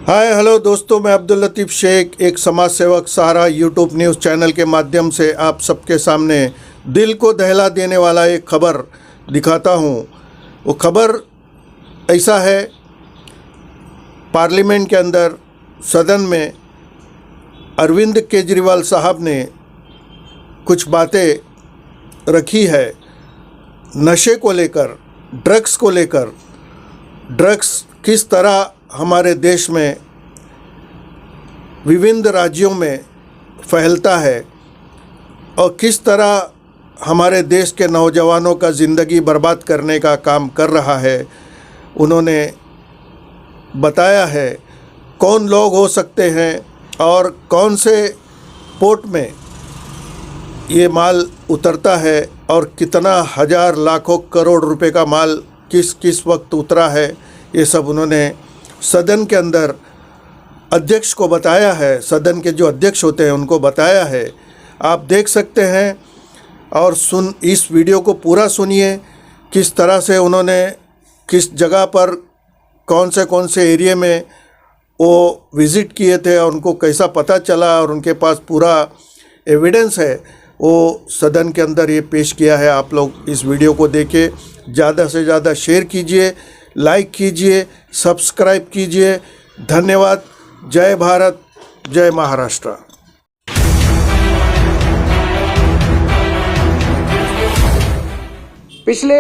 Hi hello दोस्तों, मैं अब्दुल लतीफ़ शेख एक समाज सेवक सहारा यूट्यूब न्यूज़ चैनल के माध्यम से आप सबके सामने दिल को दहला देने वाला एक खबर दिखाता हूँ। वो खबर ऐसा है, पार्लियामेंट के अंदर सदन में अरविंद केजरीवाल साहब ने कुछ बातें रखी है नशे को लेकर, ड्रग्स को लेकर। ड्रग्स किस तरह हमारे देश में विभिन्न राज्यों में फैलता है और किस तरह हमारे देश के नौजवानों का ज़िंदगी बर्बाद करने का काम कर रहा है। उन्होंने बताया है कौन लोग हो सकते हैं और कौन से पोर्ट में ये माल उतरता है और कितना हज़ार लाखों करोड़ रुपए का माल किस किस वक्त उतरा है। ये सब उन्होंने सदन के अंदर अध्यक्ष को बताया है, सदन के जो अध्यक्ष होते हैं उनको बताया है। आप देख सकते हैं और इस वीडियो को पूरा सुनिए, किस तरह से उन्होंने किस जगह पर कौन से एरिया में वो विज़िट किए थे और उनको कैसा पता चला और उनके पास पूरा एविडेंस है, वो सदन के अंदर ये पेश किया है। आप लोग इस वीडियो को देखें, ज़्यादा से ज़्यादा शेयर कीजिए, लाइक कीजिए, सब्सक्राइब कीजिए। धन्यवाद। जय भारत, जय महाराष्ट्र। पिछले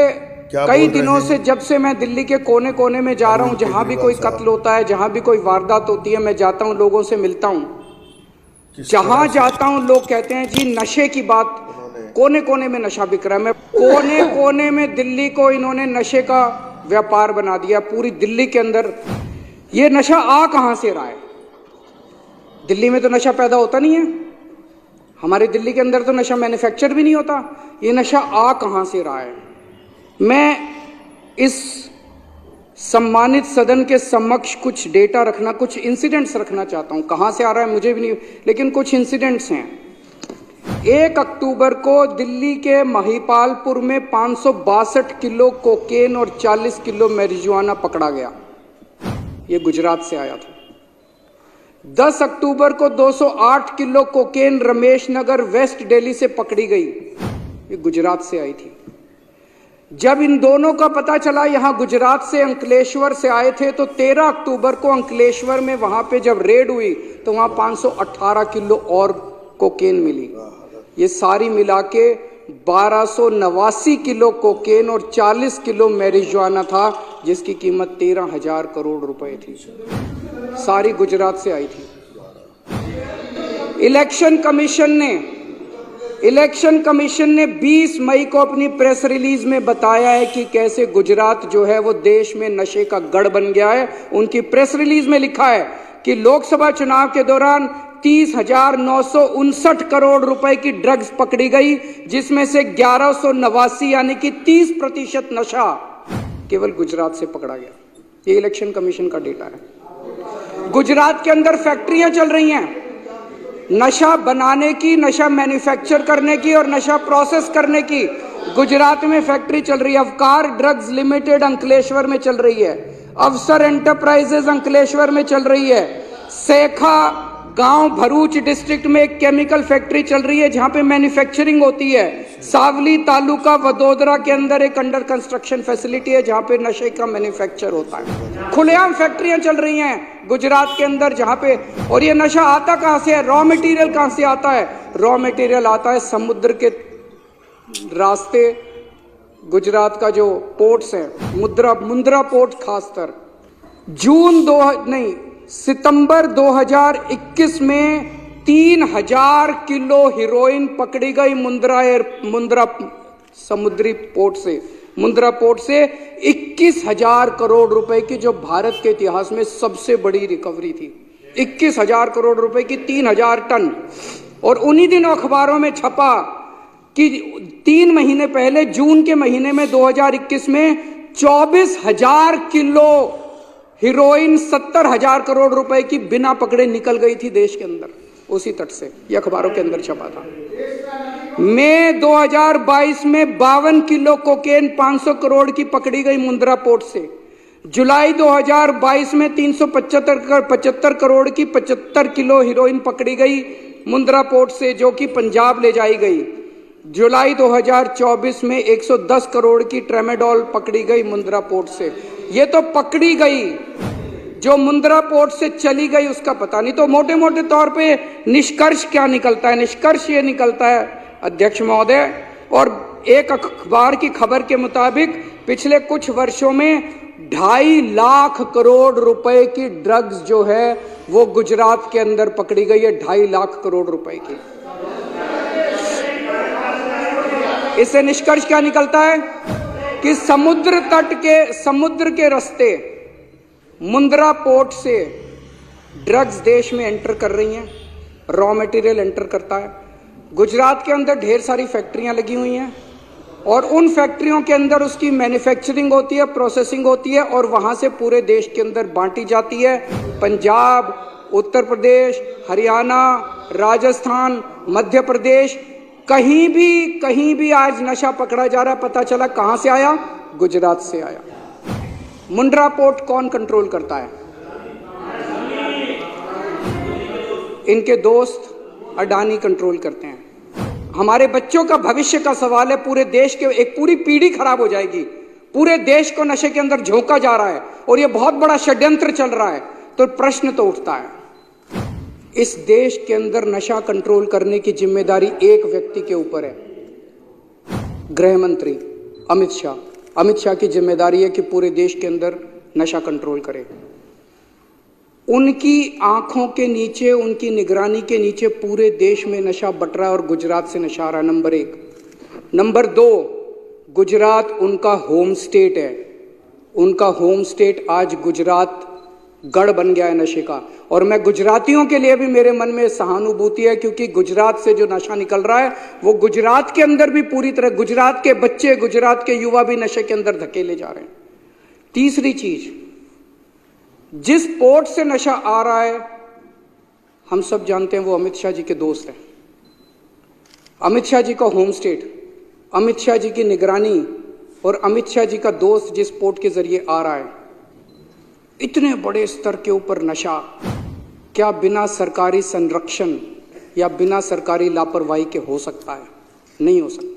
कई दिनों से जब से मैं दिल्ली के कोने कोने में जा रहा हूं, जहां भी कोई कत्ल होता है, जहां भी कोई वारदात होती है, मैं जाता हूं, लोगों से मिलता हूं। जहां जाता हूं लोग कहते हैं जी नशे की बात, कोने कोने में नशा बिक रहा है। मैं कोने कोने में दिल्ली को इन्होंने नशे का व्यापार बना दिया। पूरी दिल्ली के अंदर ये नशा आ कहां से रहा है? दिल्ली में तो नशा पैदा होता नहीं है, हमारे दिल्ली के अंदर तो नशा मैन्युफैक्चर भी नहीं होता। ये नशा आ कहां से रहा है? मैं इस सम्मानित सदन के समक्ष कुछ डेटा रखना, कुछ इंसिडेंट्स रखना चाहता हूं। कहां से आ रहा है मुझे भी नहीं, लेकिन कुछ इंसिडेंट्स हैं। 1 अक्टूबर को दिल्ली के महिपालपुर में 562 किलो कोकेन और 40 किलो मैरिजुआना पकड़ा गया। ये गुजरात से आया था। 10 अक्टूबर को 208 kilo cocaine Ramesh Nagar waste Delhi से पकड़ी गई। ये गुजरात से आई थी। जब इन दोनों का पता चला यहां गुजरात से, अंकलेश्वर से आए थे, तो 13 अक्टूबर को अंकलेश्वर में वहां पे जब रेड हुई तो वहां 518 किलो और कोकेन मिली। ये सारी मिला के 1289 किलो कोकेन और 40 किलो मैरिजुआना था, जिसकी कीमत 13,000 करोड़ रुपए थी। सारी गुजरात से आई थी। इलेक्शन कमीशन ने 20 मई को अपनी प्रेस रिलीज में बताया है कि कैसे गुजरात जो है वो देश में नशे का गढ़ बन गया है। उनकी प्रेस रिलीज में लिखा है कि लोकसभा चुनाव के दौरान 30,959 करोड़ रुपए की ड्रग्स पकड़ी गई, जिसमें से 1189 यानी कि 30% नशा केवल गुजरात से पकड़ा गया। ये इलेक्शन कमीशन का डेटा है। गुजरात के अंदर फैक्ट्रियां चल रही हैं नशा बनाने की, नशा मैन्युफैक्चर करने की और नशा प्रोसेस करने की। गुजरात में फैक्ट्री चल रही है। अवकार ड्रग्स लिमिटेड अंकलेश्वर में चल रही है। अवसर एंटरप्राइजेज अंकलेश्वर में चल रही है। सेखा गांव भरूच डिस्ट्रिक्ट में एक केमिकल फैक्ट्री चल रही है जहां पे मैन्युफैक्चरिंग होती है। सावली तालुका वडोदरा के अंदर एक अंडर कंस्ट्रक्शन फैसिलिटी है जहां पे नशे का मैन्युफैक्चर होता है। खुलेआम फैक्ट्रियां चल रही हैं गुजरात के अंदर जहां पे, और ये नशा आता कहां से है? रॉ मटेरियल कहां से आता है? रॉ मटेरियल आता है समुद्र के रास्ते। गुजरात का जो पोर्ट्स है, मुंद्रा पोर्ट खासकर, सितंबर 2021 में 3000 किलो हीरोइन पकड़ी गई मुंद्रा समुद्री पोर्ट से। मुंद्रा पोर्ट से 21,000 करोड़ रुपए की, जो भारत के इतिहास में सबसे बड़ी रिकवरी थी। 21,000 करोड़ रुपए की 3000 टन। और उन्हीं दिनों अखबारों में छपा कि 3 महीने पहले जून के महीने में 2021 में 24,000 किलो हीरोइन 70,000 करोड़ रुपए की बिना पकड़े निकल गई थी देश के अंदर, उसी तट से। ये अखबारों के अंदर छपा था। मई 2022 में 52 किलो कोकेन 500 करोड़ की पकड़ी गई मुंद्रा पोर्ट से। जुलाई 2022 में 375 करोड़ की 75 किलो हीरोइन पकड़ी गई मुंद्रा पोर्ट से, जो कि पंजाब ले जाई गई। जुलाई 2024 में 110 करोड़ की ट्रेमेडोल पकड़ी गई मुंद्रा पोर्ट से। ये तो पकड़ी गई, जो मुंद्रा पोर्ट से चली गई उसका पता नहीं। तो मोटे मोटे तौर पे निष्कर्ष क्या निकलता है? निष्कर्ष ये निकलता है अध्यक्ष महोदय, और एक अखबार की खबर के मुताबिक पिछले कुछ वर्षों में 2.5 लाख करोड़ रुपए की ड्रग्स जो है वो गुजरात के अंदर पकड़ी गई है। 2.5 लाख करोड़ रुपए की। इससे निष्कर्ष क्या निकलता है कि समुद्र के रास्ते मुंद्रा पोर्ट से ड्रग्स देश में एंटर कर रही हैं, रॉ मटेरियल एंटर करता है। गुजरात के अंदर ढेर सारी फैक्ट्रियां लगी हुई हैं और उन फैक्ट्रियों के अंदर उसकी मैन्युफैक्चरिंग होती है, प्रोसेसिंग होती है और वहां से पूरे देश के अंदर बांटी जाती है। पंजाब, उत्तर प्रदेश, हरियाणा, राजस्थान, मध्य प्रदेश, कहीं भी आज नशा पकड़ा जा रहा है। पता चला कहां से आया? गुजरात से आया। मुंद्रा पोर्ट कौन कंट्रोल करता है? इनके दोस्त अडानी कंट्रोल करते हैं। हमारे बच्चों का भविष्य का सवाल है। पूरे देश के एक पूरी पीढ़ी खराब हो जाएगी। पूरे देश को नशे के अंदर झोंका जा रहा है और यह बहुत बड़ा षड्यंत्र चल रहा है। तो प्रश्न तो उठता है, इस देश के अंदर नशा कंट्रोल करने की जिम्मेदारी एक व्यक्ति के ऊपर है, गृह मंत्री अमित शाह। अमित शाह की जिम्मेदारी है कि पूरे देश के अंदर नशा कंट्रोल करे। उनकी आंखों के नीचे, उनकी निगरानी के नीचे पूरे देश में नशा बट रहा है और गुजरात से नशा आ रहा है। नंबर 1। नंबर 2, गुजरात उनका होम स्टेट है। उनका होम स्टेट आज गुजरात गढ़ बन गया है नशे का। और मैं गुजरातियों के लिए भी मेरे मन में सहानुभूति है, क्योंकि गुजरात से जो नशा निकल रहा है वो गुजरात के अंदर भी पूरी तरह, गुजरात के बच्चे, गुजरात के युवा भी नशे के अंदर धकेले जा रहे हैं। तीसरी चीज, जिस पोर्ट से नशा आ रहा है हम सब जानते हैं, वो अमित शाह जी के दोस्त हैं। अमित शाह जी का होम स्टेट, अमित शाह जी की निगरानी और अमित शाह जी का दोस्त जिस पोर्ट के जरिए आ रहा है, इतने बड़े स्तर के ऊपर नशा क्या बिना सरकारी संरक्षण या बिना सरकारी लापरवाही के हो सकता है? नहीं हो सकता।